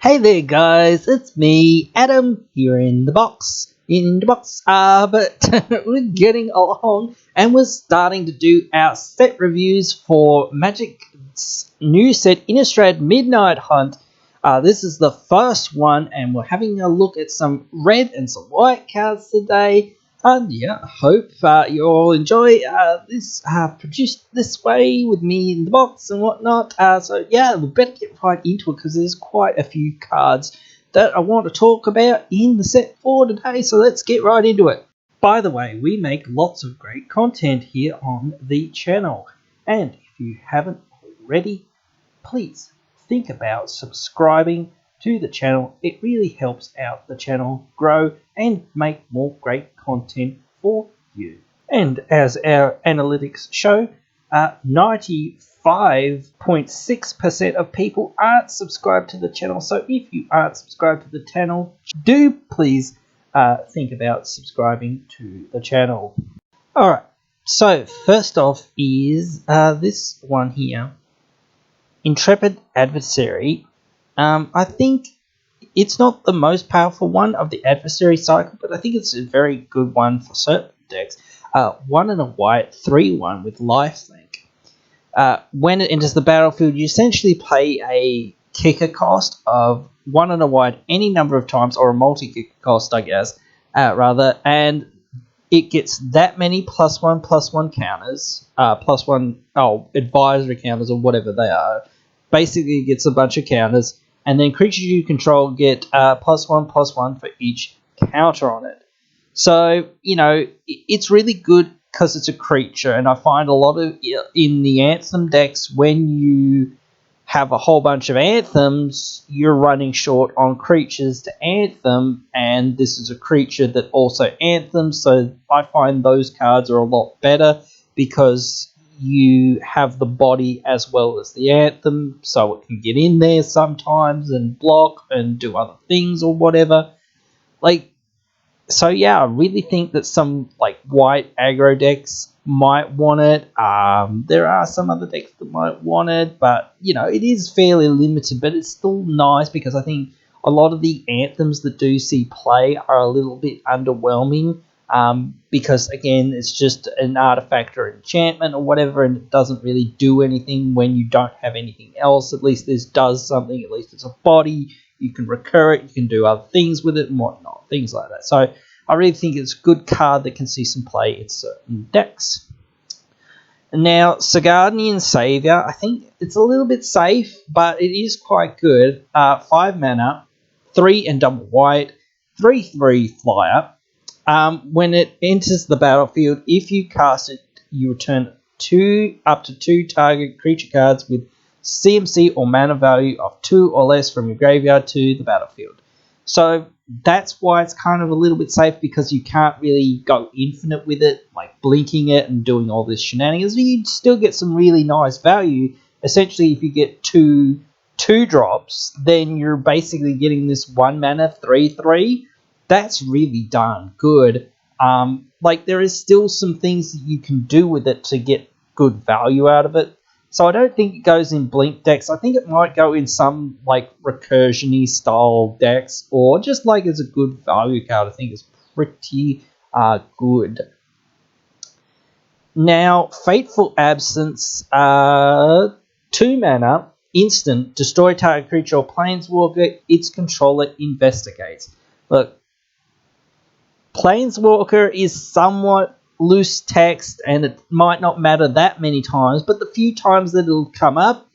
Hey there guys, it's me, Adam, here in the box, but we're getting along and we're starting to do our set reviews for Magic's new set, Innistrad Midnight Hunt. This is the first one and we're having a look at some red and some white cards today. And yeah, I hope you all enjoy this produced this way with me in the box and whatnot. So yeah, we better get right into it because there's quite a few cards that I want to talk about in the set for today. So let's get right into it. By the way, we make lots of great content here on the channel. And if you haven't already, please think about subscribing to the channel. It really helps out the channel grow and make more great content for you. And as our analytics show, 95.6% of people aren't subscribed to the channel. So if you aren't subscribed to the channel, do please think about subscribing to the channel. Alright, so first off is this one here, Intrepid Adversary. I think it's not the most powerful one of the Adversary cycle, but I think it's a very good one for certain decks. 1 and a white, 3/1 with lifelink. When it enters the battlefield, you essentially play a kicker cost of 1 and a white any number of times, or a multi-kicker cost, I guess, rather, and it gets that many +1/+1 counters, +1 advisory counters or whatever they are. Basically, it gets a bunch of counters, and then creatures you control get +1/+1 for each counter on it. So, you know, it's really good because it's a creature, and I find a lot of in the Anthem decks, when you have a whole bunch of Anthems, you're running short on creatures to Anthem, and this is a creature that also Anthems, so I find those cards are a lot better because you have the body as well as the Anthem, so it can get in there sometimes and block and do other things or whatever. So yeah, I really think that some white aggro decks might want it. There are some other decks that might want it, but you know, it is fairly limited, but it's still nice because I think a lot of the Anthems that do see play are a little bit underwhelming. Because again, it's just an artifact or enchantment or whatever, and it doesn't really do anything when you don't have anything else. At least this does something. At least it's a body. You can recur it. You can do other things with it and whatnot. Things like that. So I really think it's a good card that can see some play in certain decks. Now, Sigardian Savior, I think it's a little bit safe, but it is quite good. 5 mana, 3 and double white, 3/3 flyer. When it enters the battlefield, if you cast it, you return up to 2 target creature cards with CMC or mana value of 2 or less from your graveyard to the battlefield. So that's why it's kind of a little bit safe, because you can't really go infinite with it, like blinking it and doing all this shenanigans. You still get some really nice value. Essentially, if you get two drops, then you're basically getting this 1 mana 3/3. That's really darn good. There is still some things that you can do with it to get good value out of it. So I don't think it goes in blink decks. I think it might go in some recursion-y style decks, or just as a good value card. I think it's pretty good. Now, Fateful Absence, 2 mana, instant, destroy target creature or planeswalker, its controller investigates. Look, Planeswalker is somewhat loose text, and it might not matter that many times, but the few times that it'll come up,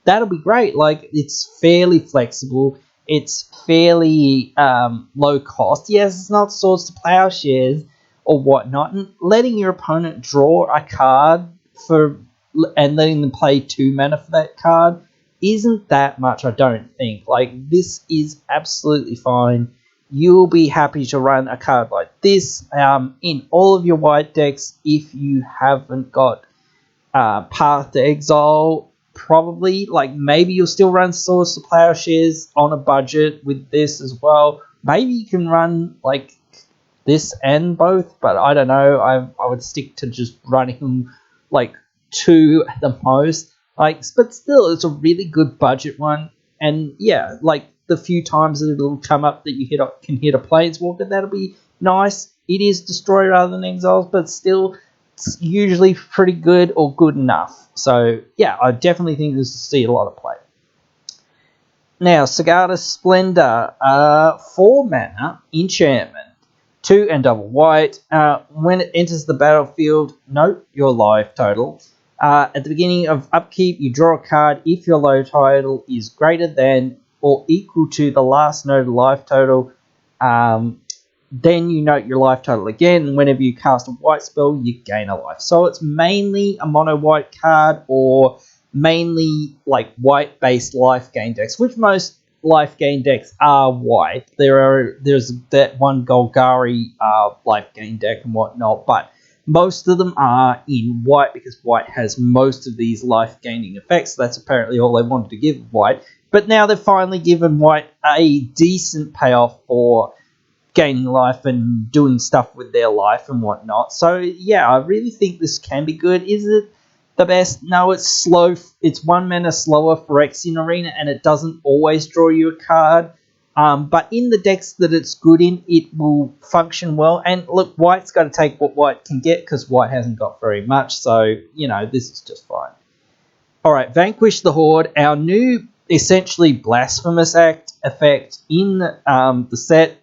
that'll be great. It's fairly flexible, it's fairly low cost. Yes, it's not Swords to Plowshares or whatnot, and letting your opponent draw a card and letting them play 2 mana for that card isn't that much, I don't think. This is absolutely fine. You'll be happy to run a card like this in all of your white decks. If you haven't got Path to Exile, probably, maybe you'll still run Swords to Plowshares on a budget with this as well. Maybe you can run this and both, but I don't know. I would stick to just running 2 at the most. But still, it's a really good budget one. And yeah, the few times that it'll come up that you can hit a Planeswalker. That'll be nice. It is Destroy rather than Exiles, but still, it's usually pretty good or good enough. So, yeah, I definitely think this will see a lot of play. Now, Sigarda's Splendor, 4 mana, enchantment, 2 and double white. When it enters the battlefield, note your life total. At the beginning of upkeep, you draw a card if your life total is greater than or equal to the last noted life total. Then you note your life total again. Whenever you cast a white spell, you gain a life. So it's mainly a mono white card, or mainly like white-based life gain decks, which most life gain decks are white. There's that one Golgari life gain deck and whatnot, but most of them are in white because white has most of these life gaining effects. That's apparently all they wanted to give white. But now they've finally given white a decent payoff for gaining life and doing stuff with their life and whatnot. So yeah, I really think this can be good. Is it the best? No, it's slow. It's 1 mana slower for Phyrexian Arena, and it doesn't always draw you a card. But in the decks that it's good in, it will function well. And look, white's got to take what white can get because white hasn't got very much. So, you know, this is just fine. All right, Vanquish the Horde, our new essentially Blasphemous Act effect in the set.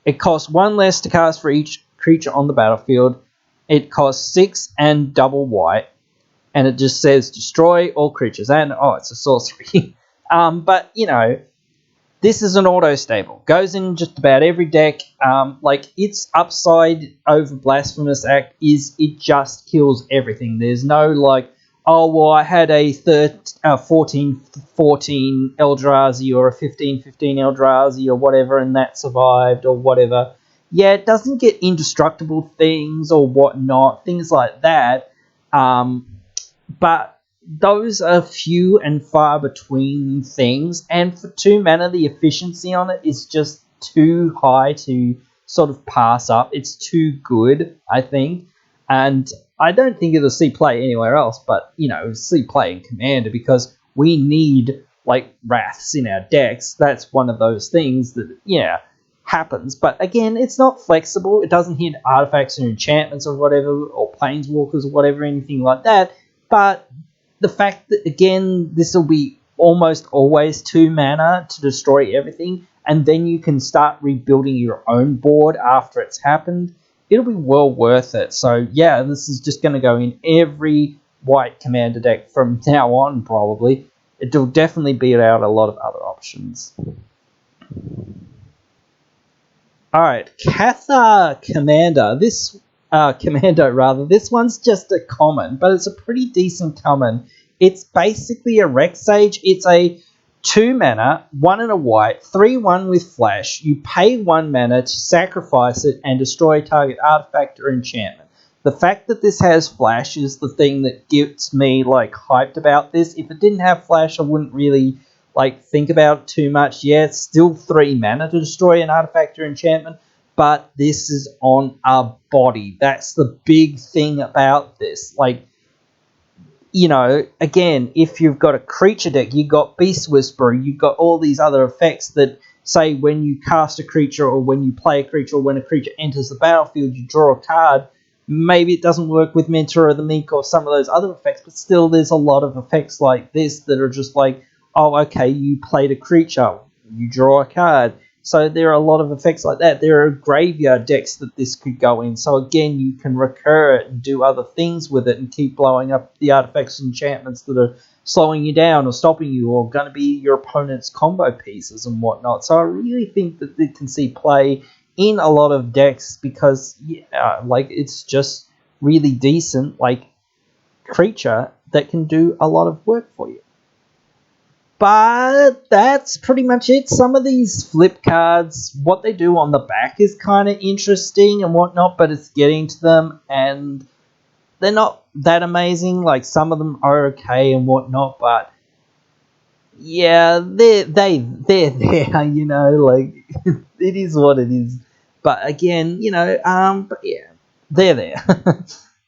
It costs 1 less to cast for each creature on the battlefield. It costs 6 and double white. And it just says destroy all creatures. And, oh, it's a sorcery. But, you know, this is an auto-stable. Goes in just about every deck. Like, its upside over Blasphemous Act is it just kills everything. There's no, like, oh, well, I had a 14-14 Eldrazi or a 15-15 Eldrazi or whatever, and that survived or whatever. Yeah, it doesn't get indestructible things or whatnot, things like that. But those are few and far between things, and for 2 mana, the efficiency on it is just too high to sort of pass up. It's too good, I think, and I don't think it'll see play anywhere else, but, you know, see play in Commander because we need, like, Wraths in our decks. That's one of those things that, yeah, happens. But, again, it's not flexible. It doesn't hit artifacts or enchantments or whatever, or planeswalkers or whatever, anything like that. But the fact that, again, this will be almost always 2 mana to destroy everything, and then you can start rebuilding your own board after it's happened, it'll be well worth it. So, yeah, this is just going to go in every white Commander deck from now on, probably. It'll definitely beat out a lot of other options. Alright, Cathar Commander. This Commando, rather. This one's just a common, but it's a pretty decent common. It's basically a Rex Sage. It's a 2 mana, 1 and a white, 3/1 with flash. You pay 1 mana to sacrifice it and destroy a target artifact or enchantment. The fact that this has flash is the thing that gets me, like, hyped about this. If it didn't have flash, I wouldn't really, like, think about it too much. Yeah, it's still 3 mana to destroy an artifact or enchantment, but this is on a body. That's the big thing about this. Like, you know, again, if you've got a creature deck, you've got Beast Whisperer, you've got all these other effects that say when you cast a creature or when you play a creature or when a creature enters the battlefield, you draw a card. Maybe it doesn't work with Mentor of the Meek or some of those other effects, but still there's a lot of effects like this that are just like, oh, okay, you played a creature, you draw a card. So there are a lot of effects like that. There are graveyard decks that this could go in. So again, you can recur it and do other things with it and keep blowing up the artifacts and enchantments that are slowing you down or stopping you or going to be your opponent's combo pieces and whatnot. So I really think that it can see play in a lot of decks because, yeah, like, it's just really decent, like, creature that can do a lot of work for you. But that's pretty much it. Some of these flip cards, what they do on the back is kind of interesting and whatnot, but it's getting to them, and they're not that amazing. Like, some of them are okay and whatnot, but yeah, they're there, you know, like, it is what it is. But again, you know, but yeah, they're there.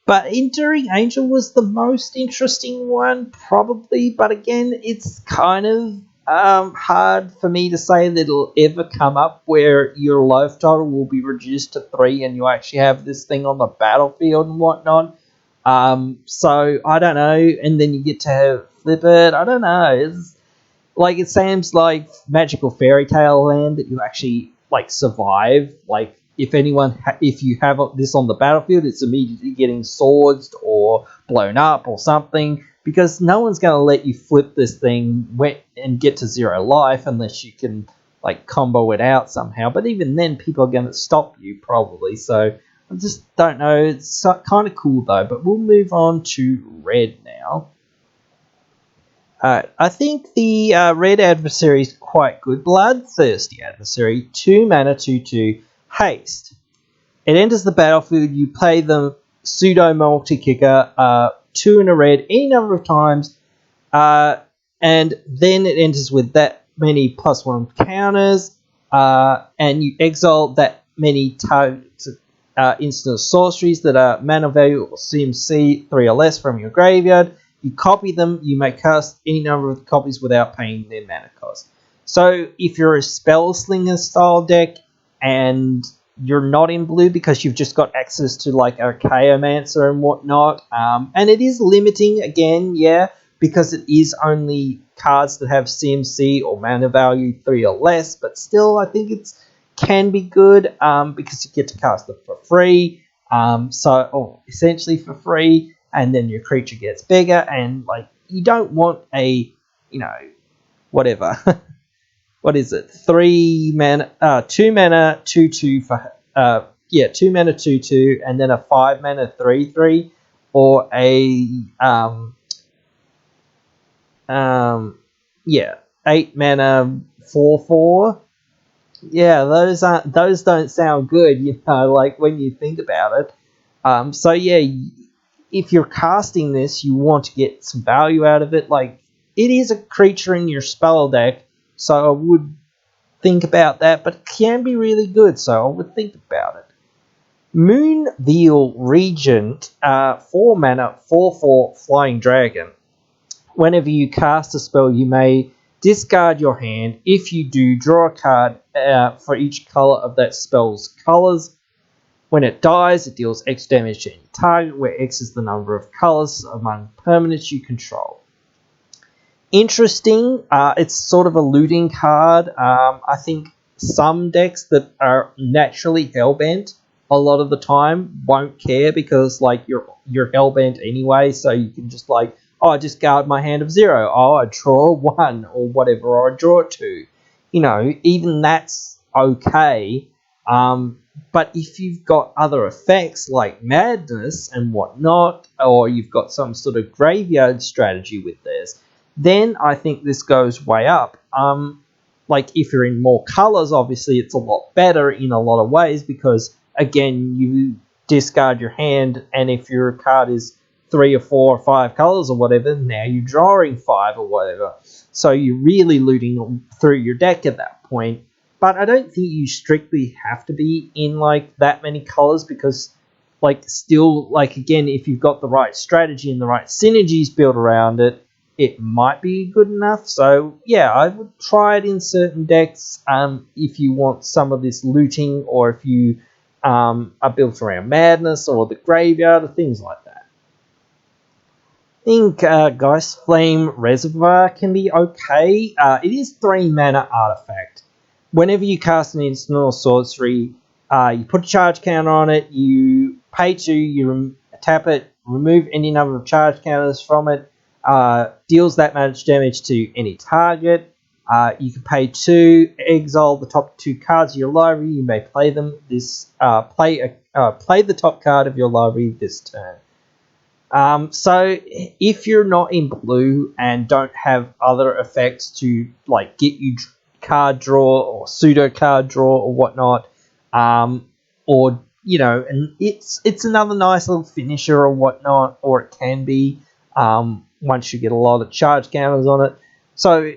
But Enduring Angel was the most interesting one, probably. But again, it's kind of hard for me to say that it'll ever come up where your life total will be reduced to 3 and you actually have this thing on the battlefield and whatnot. So I don't know, and then you get to flip it. I don't know. It seems like magical fairy tale land that you actually like survive. Like if you have this on the battlefield, it's immediately getting swords or blown up or something, because no one's going to let you flip this thing and get to 0 life unless you can like combo it out somehow. But even then, people are going to stop you probably. So I just don't know. It's kind of cool though. But we'll move on to red now. I think the red adversary is quite good. Bloodthirsty Adversary, 2 mana, 2/2, haste. It enters the battlefield. You play the pseudo multi-kicker, 2 in a red, any number of times, and then it enters with that many +1 counters, and you exile that many target instant sorceries that are mana value or CMC 3 or less from your graveyard. You copy them, you may cast any number of copies without paying their mana cost. So if you're a Spellslinger style deck and you're not in blue because you've just got access to like Archaeomancer and whatnot, and it is limiting again, yeah, because it is only cards that have CMC or mana value 3 or less, but still I think it can be good because you get to cast it for free, essentially for free. And then your creature gets bigger, and like you don't want a, whatever. What is it? 3 mana, 2 mana, 2/2 for 2 mana, 2/2, and then a 5 mana 3/3, or a 8 mana 4/4. Yeah, those don't sound good, like when you think about it. So yeah. If you're casting this, you want to get some value out of it. Like, it is a creature in your spell deck, so I would think about that, but it can be really good, so I would think about it. Moonveel Regent, 4 mana, 4/4 Flying Dragon. Whenever you cast a spell, you may discard your hand. If you do, draw a card for each color of that spell's colors. When it dies, it deals X damage to any target, where X is the number of colors among permanents you control. Interesting. It's sort of a looting card. I think some decks that are naturally hellbent a lot of the time won't care because like you're hellbent anyway, so you can just like, oh, I discard my hand of 0. Oh, I draw 1 or whatever, or I draw 2. Even that's okay. But if you've got other effects like madness and whatnot, or you've got some sort of graveyard strategy with this, then I think this goes way up. Like if you're in more colors, obviously it's a lot better in a lot of ways because again, you discard your hand, and if your card is 3 or 4 or 5 colors or whatever, now you're drawing 5 or whatever. So you're really looting through your deck at that point. But I don't think you strictly have to be in like that many colors because like still like again, if you've got the right strategy and the right synergies built around it, it might be good enough. So yeah, I would try it in certain decks if you want some of this looting, or if you are built around madness or the graveyard or things like that. I think Geist Flame Reservoir can be okay. It is 3 mana artifact. Whenever you cast an instant or sorcery, you put a charge counter on it, you pay 2, you tap it, remove any number of charge counters from it, deals that much damage to any target. You can pay 2, exile the top 2 cards of your library. You may play them play the top card of your library this turn. So if you're not in blue and don't have other effects to like get you card draw or pseudo card draw or whatnot, or and it's another nice little finisher or whatnot, or it can be once you get a lot of charge counters on it. So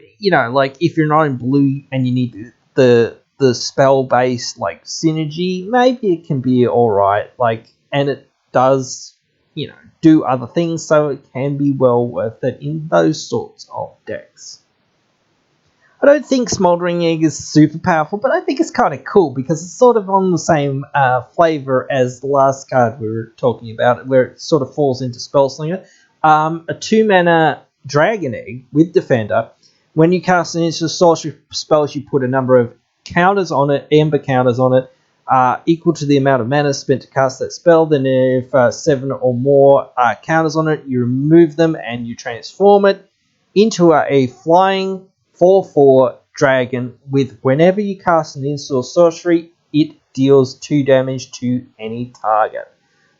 like if you're not in blue and you need the spell based like synergy, maybe it can be all right. Like, and it does do other things, so it can be well worth it in those sorts of decks. I don't think Smoldering Egg is super powerful, but I think it's kind of cool because it's sort of on the same flavor as the last card we were talking about, where it sort of falls into Spellslinger. A 2-mana Dragon Egg with Defender. When you cast an instant sorcery spells, you put a number of counters on it, Ember counters on it, equal to the amount of mana spent to cast that spell. Then if 7 or more counters on it, you remove them and you transform it into a flying 4/4 dragon with whenever you cast an instant or sorcery, it deals 2 damage to any target.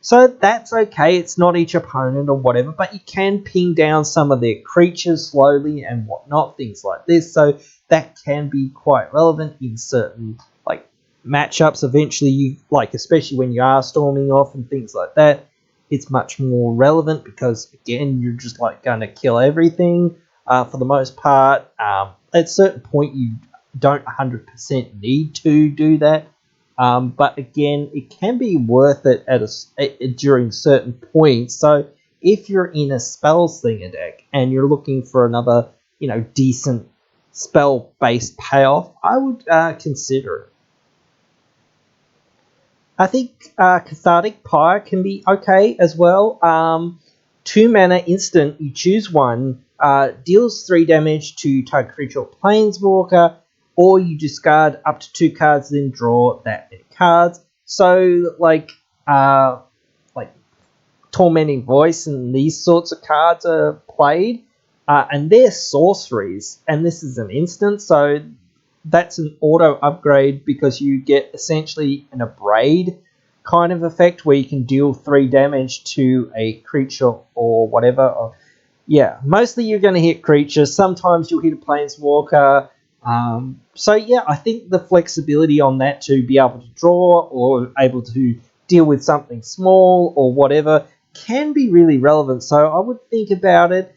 So that's okay, it's not each opponent or whatever, but you can ping down some of their creatures slowly and whatnot, things like this. So that can be quite relevant in certain like matchups. Eventually, you like, especially when you are storming off and things like that, it's much more relevant because again, you're just like going to kill everything for the most part. At a certain point, you don't 100% need to do that. But again, it can be worth it during certain points. So if you're in a Spellslinger deck and you're looking for another, decent spell-based payoff, I would consider it. I think Cathartic Pyre can be okay as well. 2 mana instant, you choose one, deals 3 damage to target creature or planeswalker, or you discard up to 2 cards, then draw that many cards. So, like Tormenting Voice and these sorts of cards are played, and they're sorceries, and this is an instant, so that's an auto upgrade because you get essentially an Abrade kind of effect where you can deal 3 damage to a creature or whatever. Yeah, mostly you're going to hit creatures. Sometimes you'll hit a planeswalker. So yeah, I think the flexibility on that to be able to draw or able to deal with something small or whatever can be really relevant. So I would think about it.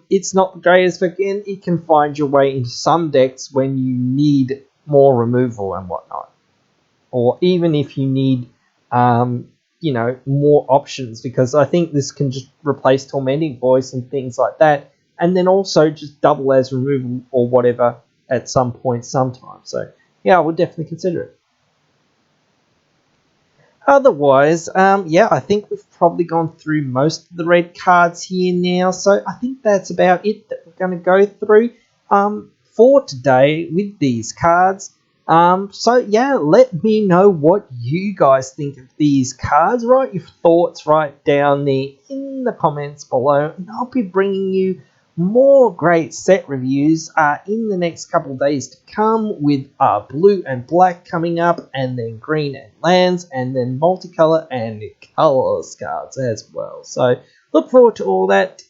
It's not the greatest, but again, it can find your way into some decks when you need more removal and whatnot. Or even if you need, more options, because I think this can just replace Tormenting Voice and things like that, and then also just double as removal or whatever at some point sometime. So, yeah, I would definitely consider it. Otherwise, I think we've probably gone through most of the red cards here now, so I think that's about it that we're going to go through for today with these cards. Let me know what you guys think of these cards. Write your thoughts right down there in the comments below, and I'll be bringing you more great set reviews in the next couple of days to come, with blue and black coming up, and then green and lands, and then multicolor and colorless cards as well. So look forward to all that,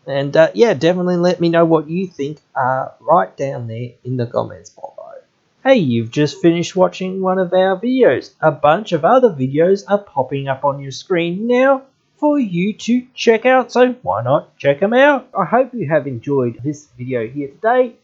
and definitely let me know what you think right down there in the comments below. Hey, you've just finished watching one of our videos. A bunch of other videos are popping up on your screen now for you to check out, so why not check them out? I hope you have enjoyed this video here today.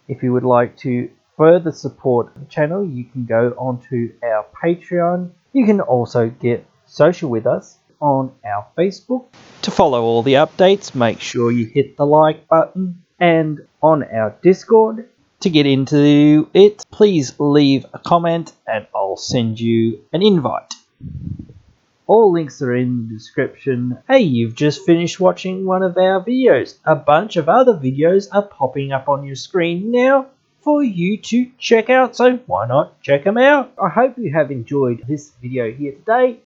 If you would like to further support the channel, you can go onto our Patreon. You can also get social with us on our Facebook. To follow all the updates, make sure you hit the like button. And on our Discord, to get into it, please leave a comment and I'll send you an invite. All links are in the description. Hey, you've just finished watching one of our videos. A bunch of other videos are popping up on your screen now for you to check out, so why not check them out? I hope you have enjoyed this video here today.